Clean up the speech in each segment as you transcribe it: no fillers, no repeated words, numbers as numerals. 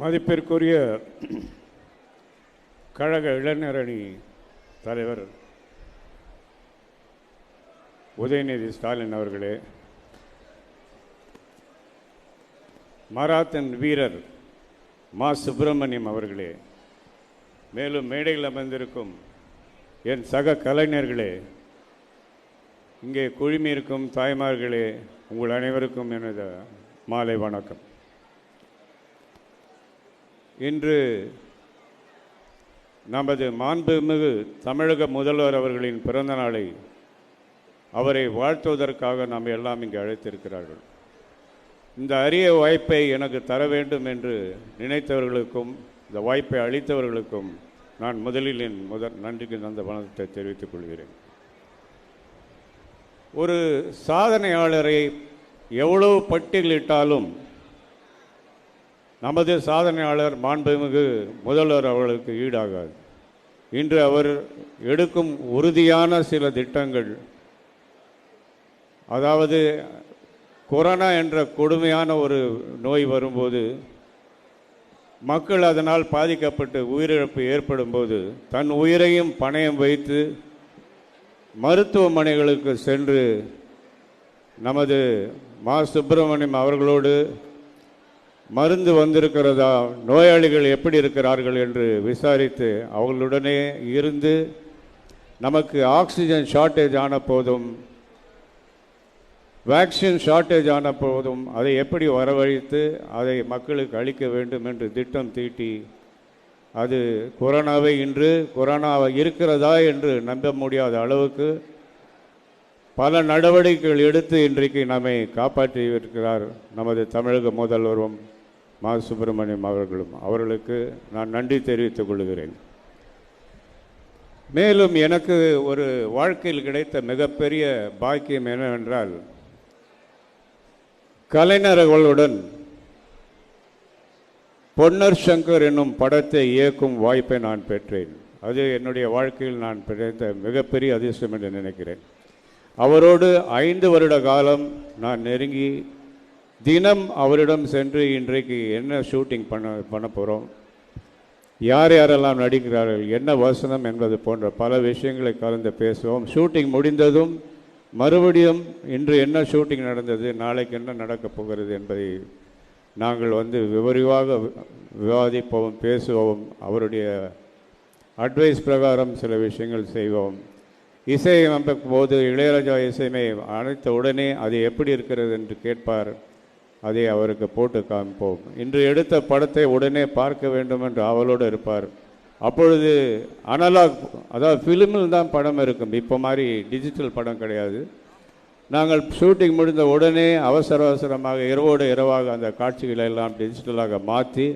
மதிப்பிற்குரிய கழக இளைஞரணி தலைவர் உதயநிதி ஸ்டாலின் அவர்களே, மராத்தன் வீரர் மா சுப்பிரமணியம் அவர்களே, மேலும் மேடையில் அமர்ந்திருக்கும் என் சக கலைஞர்களே, இங்கே குழுமியிருக்கும் தாய்மார்களே, உங்கள் அனைவருக்கும் எனது மாலை வணக்கம். இன்று நமது மாண்புமிகு தமிழக முதல்வர் அவர்களின் பிறந்த நாளை அவரை வாழ்த்துவதற்காக நாம் எல்லாம் இங்கே அழைத்திருக்கிறார்கள். இந்த அரிய வாய்ப்பை எனக்கு தர வேண்டும் என்று நினைத்தவர்களுக்கும் இந்த வாய்ப்பை அளித்தவர்களுக்கும் நான் முதலில் என் நன்றிக்கு நந்த வணக்கத்தை தெரிவித்துக் கொள்கிறேன். ஒரு சாதனையாளரை எவ்வளவு பட்டியலிட்டாலும் நமது சாதனையாளர் மாண்புமிகு முதல்வர் அவர்களுக்கு ஈடாகாது. இன்று அவர் எடுக்கும் உறுதியான சில திட்டங்கள், அதாவது கொரோனா என்ற கொடுமையான ஒரு நோய் வரும்போது மக்கள் அதனால் பாதிக்கப்பட்டு உயிரிழப்பு ஏற்படும் போது தன் உயிரையும் பணயம் வைத்து மருத்துவமனைகளுக்கு சென்று நமது மா சுப்பிரமணியம் அவர்களோடு மருந்து வந்திருக்கிறதா, நோயாளிகள் எப்படி இருக்கிறார்கள் என்று விசாரித்து அவர்களுடனே இருந்து நமக்கு ஆக்சிஜன் ஷார்ட்டேஜ் ஆன போதும் வேக்சின் ஷார்ட்டேஜ் ஆன போதும் அதை எப்படி வரவழைத்து அதை மக்களுக்கு அளிக்க வேண்டும் என்று திட்டம் தீட்டி அது கொரோனாவை இன்று கொரோனாவை இருக்கிறதா என்று நம்ப முடியாத அளவுக்கு பல நடவடிக்கைகள் எடுத்து இன்றைக்கு நம்மை காப்பாற்றி இருக்கிறார் நமது தமிழக முதல்வரும் மா சுப்பிரமணியம் அவர்களுக்கு நான் நன்றி தெரிவித்துக் கொள்கிறேன். மேலும் எனக்கு ஒரு வாழ்க்கையில் கிடைத்த மிகப்பெரிய பாக்கியம் என்னவென்றால், கலைஞர்களுடன் பொன்னர் சங்கர் என்னும் படத்தை இயக்கும் வாய்ப்பை நான் பெற்றேன். அது என்னுடைய வாழ்க்கையில் நான் கிடைத்த மிகப்பெரிய அதிர்ஷ்டம் என்று நினைக்கிறேன். அவரோடு 5 வருட காலம் நான் நெருங்கி தினம் அவரிடம் சென்று இன்றைக்கு என்ன ஷூட்டிங் பண்ண போகிறோம், யார் யாரெல்லாம் நடிக்கிறார்கள், என்ன வசனம் என்பது போன்ற பல விஷயங்களை கலந்து பேசுவோம். ஷூட்டிங் முடிந்ததும் மறுபடியும் இன்று என்ன ஷூட்டிங் நடந்தது, நாளைக்கு என்ன நடக்கப் போகிறது என்பதை நாங்கள் விரிவாக விவாதிப்போம், பேசுவோம். அவருடைய அட்வைஸ் பிரகாரம் சில விஷயங்கள் செய்வோம். இசையமைக்கும் போது இளையராஜா இசைமை அனைத்த உடனே அது எப்படி இருக்கிறது என்று கேட்பார், அதை அவருக்கு போட்டு காமிப்போம். இன்று எடுத்த படத்தை உடனே பார்க்க வேண்டும் என்று அவளோடு இருப்பார். அப்பொழுது அனலாக், அதாவது ஃபிலிமில் தான் படம் இருக்கும், இப்போ மாதிரி டிஜிட்டல் படம் கிடையாது. நாங்கள் ஷூட்டிங் முடிந்த உடனே அவசரமாக இரவோடு இரவாக அந்த காட்சிகளை எல்லாம் டிஜிட்டலாக மாற்றி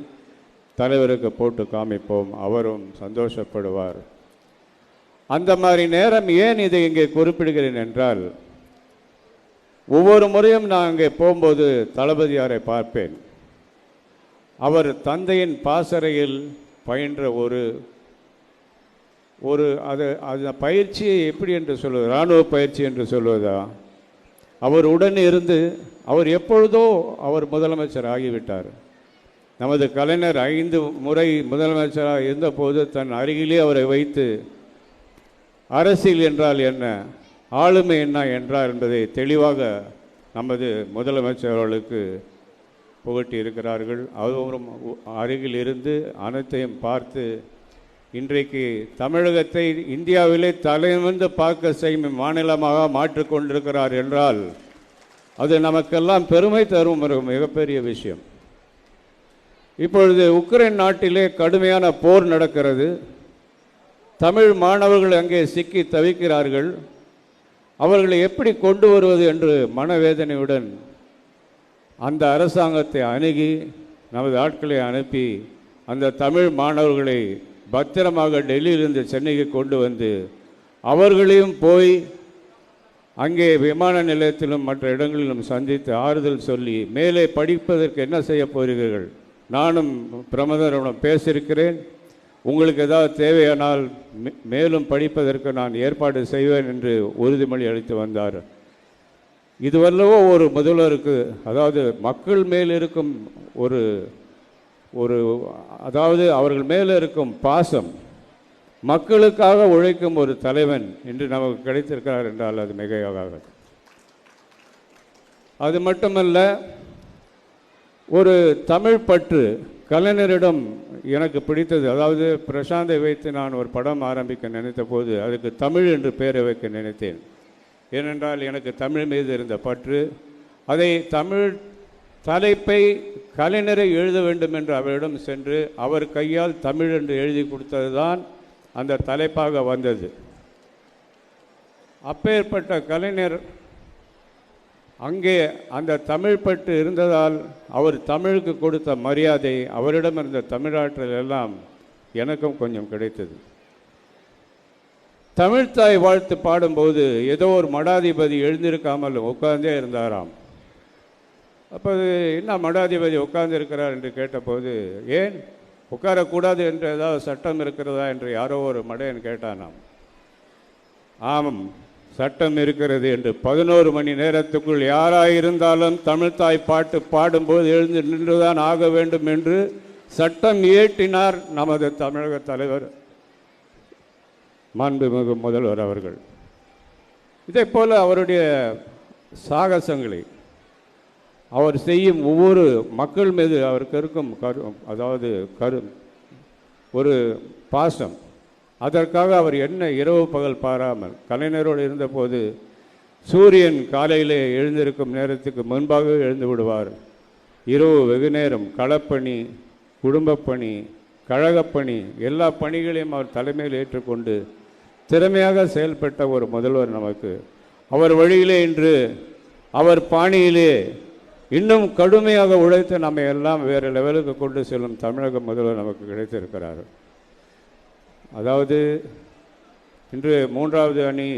தலைவருக்கு போட்டு காமிப்போம். அவரும் சந்தோஷப்படுவார். அந்த மாதிரி நேரம் ஏன் இதை இங்கே குறிப்பிடுகிறேன் என்றால், ஒவ்வொரு முறையும் நான் அங்கே போகும்போது தளபதியாரை பார்ப்பேன். அவர் தந்தையின் பாசறையில் பயின்ற அந்த பயிற்சியை எப்படி என்று சொல்வது, இராணுவ பயிற்சி என்று சொல்வதா, அவர் உடன் இருந்து அவர் எப்பொழுதோ அவர் முதலமைச்சர் ஆகிவிட்டார். நமது கலைஞர் 5 முறை முதலமைச்சராக இருந்தபோது தன் அருகிலே அவரை வைத்து அரசியல் என்றால் என்ன, ஆளுமை என்ன என்றார் என்பதை தெளிவாக நமது முதலமைச்சர் அவர்களுக்கு புகட்டி இருக்கிறார்கள். அவரும் அருகில் இருந்து அனைத்தையும் பார்த்து இன்றைக்கு தமிழகத்தை இந்தியாவிலே தலைநிமிர்ந்து பார்க்க செய்யும் மாநிலமாக மாற்றிக்கொண்டிருக்கிறார் என்றால் அது நமக்கெல்லாம் பெருமை தரும் ஒரு மிகப்பெரிய விஷயம். இப்பொழுது உக்ரைன் நாட்டிலே கடுமையான போர் நடக்கிறது. தமிழ் மாணவர்கள் அங்கே சிக்கி தவிக்கிறார்கள். அவர்களை எப்படி கொண்டு வருவது என்று மனவேதனையுடன் அந்த அரசாங்கத்தை அணுகி நமது ஆட்களை அனுப்பி அந்த தமிழ் மாணவர்களை பத்திரமாக டெல்லியிலிருந்து சென்னைக்கு கொண்டு வந்து அவர்களையும் போய் அங்கே விமான நிலையத்திலும் மற்ற இடங்களிலும் சந்தித்து ஆறுதல் சொல்லி மேலே படிப்பதற்கு என்ன செய்ய போகிறீர்கள், நானும் பிரதமரிடம் பேசியிருக்கிறேன், உங்களுக்கு ஏதாவது தேவையானால் மேலும் படிப்பதற்கு நான் ஏற்பாடு செய்வேன் என்று உறுதிமொழி அளித்து வந்தார். இதுவல்லவோ ஒரு முதல்வருக்கு, அதாவது மக்கள் மேல் இருக்கும் ஒரு ஒரு அதாவது அவர்கள் மேலே இருக்கும் பாசம், மக்களுக்காக உழைக்கும் ஒரு தலைவன் என்று நமக்கு கிடைத்திருக்கிறார் என்றால் அது மிகையாகாது. அது மட்டுமல்ல, ஒரு தமிழ் பற்று கலைஞரிடம் எனக்கு பிடித்தது. அதாவது பிரசாந்தை வைத்து நான் ஒரு படம் ஆரம்பிக்க நினைத்த போது அதுக்கு தமிழ் என்று பெயரை வைக்க நினைத்தேன். ஏனென்றால் எனக்கு தமிழ் மீது இருந்த பற்று. அதை தமிழ் தலைப்பை கலைஞரை எழுத வேண்டும் என்று அவரிடம் சென்று அவர் கையால் தமிழ் என்று எழுதி கொடுத்தது தான் அந்த தலைப்பாக வந்தது. அப்பேற்பட்ட கலைஞர் அங்கே அந்த தமிழ் பற்று இருந்ததால் அவர் தமிழுக்கு கொடுத்த மரியாதை, அவரிடம் இருந்த தமிழாற்றல் எல்லாம் எனக்கும் கொஞ்சம் கிடைத்தது. தமிழ்த்தாய் வாழ்த்து பாடும்போது ஏதோ ஒரு மடாதிபதி எழுந்திருக்காமல் உட்கார்ந்தே இருந்தாராம். அப்போ என்ன மடாதிபதி உட்கார்ந்து இருக்கிறார் என்று கேட்டபோது, ஏன் உட்காரக்கூடாது என்று ஏதாவது சட்டம் இருக்கிறதா என்று யாரோ ஒரு மடையன் கேட்டானாம். ஆமாம், சட்டம் இருக்கிறது என்று 11 மணி நேரத்துக்குள் யாராயிருந்தாலும் தமிழ்த்தாய் பாட்டு பாடும்போது எழுந்து நின்றுதான் ஆக வேண்டும் என்று சட்டம் இயற்றினார் நமது தமிழக தலைவர் மாண்புமிகு முதல்வர் அவர்கள். இதே போல அவருடைய சாகசங்களை, அவர் செய்யும் ஒவ்வொரு மக்கள் மீது அவருக்கு இருக்கும் ஒரு பாசம், அதற்காக அவர் என்ன இரவு பகல் பாராமல் கலைஞரோடு இருந்தபோது சூரியன் காலையிலே எழுந்திருக்கும் நேரத்துக்கு முன்பாக எழுந்து விடுவார். இரவு வெகு நேரம் களப்பணி, குடும்பப்பணி, கழகப்பணி, எல்லா பணிகளையும் அவர் தலைமையில் ஏற்றுக்கொண்டு திறமையாக செயல்பட்ட ஒரு முதல்வர் நமக்கு. அவர் வழியிலே இன்று அவர் பாணியிலே இன்னும் கடுமையாக உழைத்து நம்மை எல்லாம் வேறு லெவலுக்கு கொண்டு செல்லும் தமிழக முதல்வர் நமக்கு கிடைத்திருக்கிறார். அதாவது இன்று 3வது அணி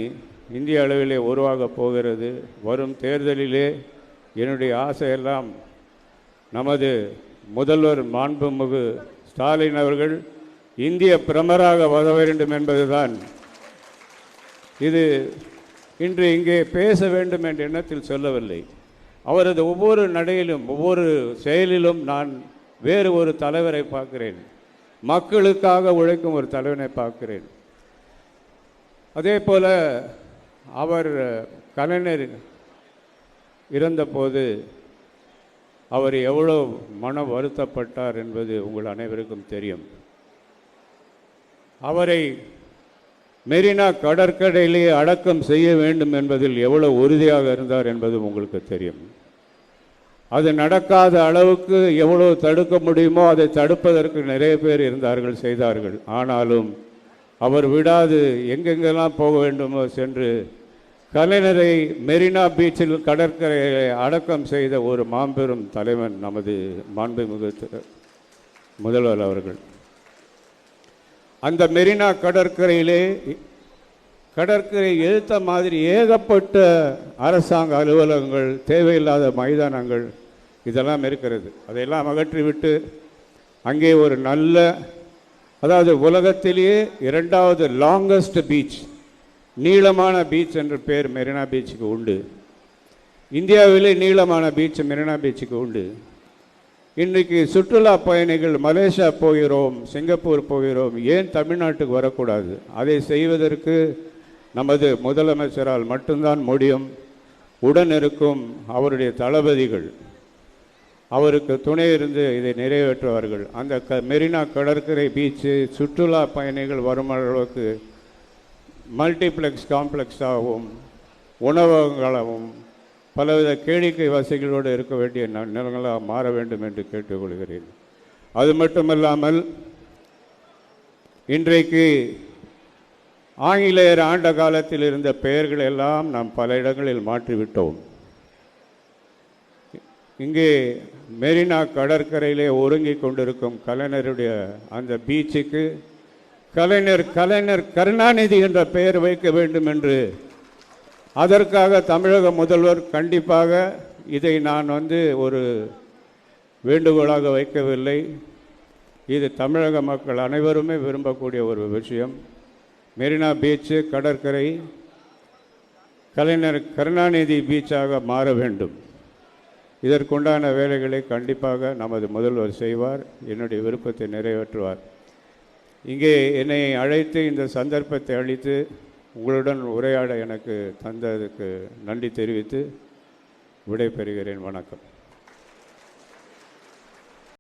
இந்திய அளவிலே உருவாக போகிறது. வரும் தேர்தலிலே என்னுடைய ஆசையெல்லாம் நமது முதல்வர் மாண்புமிகு ஸ்டாலின் அவர்கள் இந்திய பிரதமராக வர வேண்டும் என்பதுதான். இது இன்று இங்கே பேச வேண்டும் என்ற எண்ணத்தில் சொல்லவில்லை. அவரது ஒவ்வொரு நடையிலும் ஒவ்வொரு செயலிலும் நான் வேறு ஒரு தலைவரை பார்க்கிறேன். மக்களுக்காக உழைக்கும் ஒரு தலைவனை பார்க்கிறேன். அதே போல அவர் கலைஞர் இறந்தபோது அவர் எவ்வளோ மன வருத்தப்பட்டார் என்பது உங்கள் அனைவருக்கும் தெரியும். அவரை மெரினா கடற்கரையிலே அடக்கம் செய்ய வேண்டும் என்பதில் எவ்வளவு உறுதியாக இருந்தார் என்பது உங்களுக்கு தெரியும். அது நடக்காத அளவுக்கு எவ்வளவு தடுக்க முடியுமோ அதை தடுப்பதற்கு நிறைய பேர் இருந்தார்கள், செய்தார்கள். ஆனாலும் அவர் விடாது எங்கெங்கெல்லாம் போக வேண்டுமோ சென்று கலைஞரை மெரினா பீச்சில் கடற்கரையை அடக்கம் செய்த ஒரு மாபெரும் தலைவன் நமது மாண்புமிகு முதல்வர் அவர்கள். அந்த மெரினா கடற்கரையிலே கடற்கரை எழுத்த மாதிரி ஏகப்பட்ட அரசாங்க அலுவலகங்கள், தேவையில்லாத மைதானங்கள் இதெல்லாம் இருக்கிறது. அதையெல்லாம் அகற்றிவிட்டு அங்கே ஒரு நல்ல, அதாவது உலகத்திலேயே 2வது லாங்கஸ்ட் பீச், நீளமான பீச் என்ற பேர் மெரினா பீச்சுக்கு உண்டு. இந்தியாவிலே நீளமான பீச் மெரினா பீச்சுக்கு உண்டு. இன்றைக்கு சுற்றுலா பயணிகள் மலேசியா போகிறோம், சிங்கப்பூர் போகிறோம், ஏன் தமிழ்நாட்டுக்கு வரக்கூடாது? அதை செய்வதற்கு நமது முதலமைச்சரால் மட்டும்தான் முடியும். உடன் இருக்கும் அவருடைய தளபதிகள் அவருக்கு துணை இருந்து இதை நிறைவேற்றுவார்கள். அந்த மெரினா கடற்கரை பீச்சு சுற்றுலா பயணிகள் வரும் அளவுக்கு மல்டிப்ளெக்ஸ் காம்ப்ளெக்ஸாகவும் உணவகங்களாகவும் பலவித கேளிக்கை வசதிகளோடு இருக்க வேண்டிய நிலங்களாக மாற வேண்டும் என்று கேட்டுக்கொள்கிறேன். அது மட்டுமல்லாமல் இன்றைக்கு ஆங்கிலேயர் ஆண்ட காலத்தில் இருந்த பெயர்கள் எல்லாம் நாம் பல இடங்களில் மாற்றிவிட்டோம். இங்கே மெரினா கடற்கரையிலே ஒருங்கி கொண்டிருக்கும் கலைஞருடைய அந்த பீச்சுக்கு கலைஞர் கருணாநிதி என்ற பெயர் வைக்க வேண்டும் என்று, அதற்காக தமிழக முதல்வர் கண்டிப்பாக இதை நான் ஒரு வேண்டுகோளாக வைக்கவில்லை. இது தமிழக மக்கள் அனைவருமே விரும்பக்கூடிய ஒரு விஷயம். மெரினா பீச்சு கடற்கரை கலைஞர் கருணாநிதி பீச்சாக மாற வேண்டும். இதற்குண்டான வேலைகளை கண்டிப்பாக நமது முதல்வர் செய்வார். என்னுடைய விருப்பத்தை நிறைவேற்றுவார். இங்கே என்னை அழைத்து இந்த சந்தர்ப்பத்தை அளித்து உங்களுடன் உரையாட எனக்கு தந்ததுக்கு நன்றி தெரிவித்து விடைபெறுகிறேன். வணக்கம்.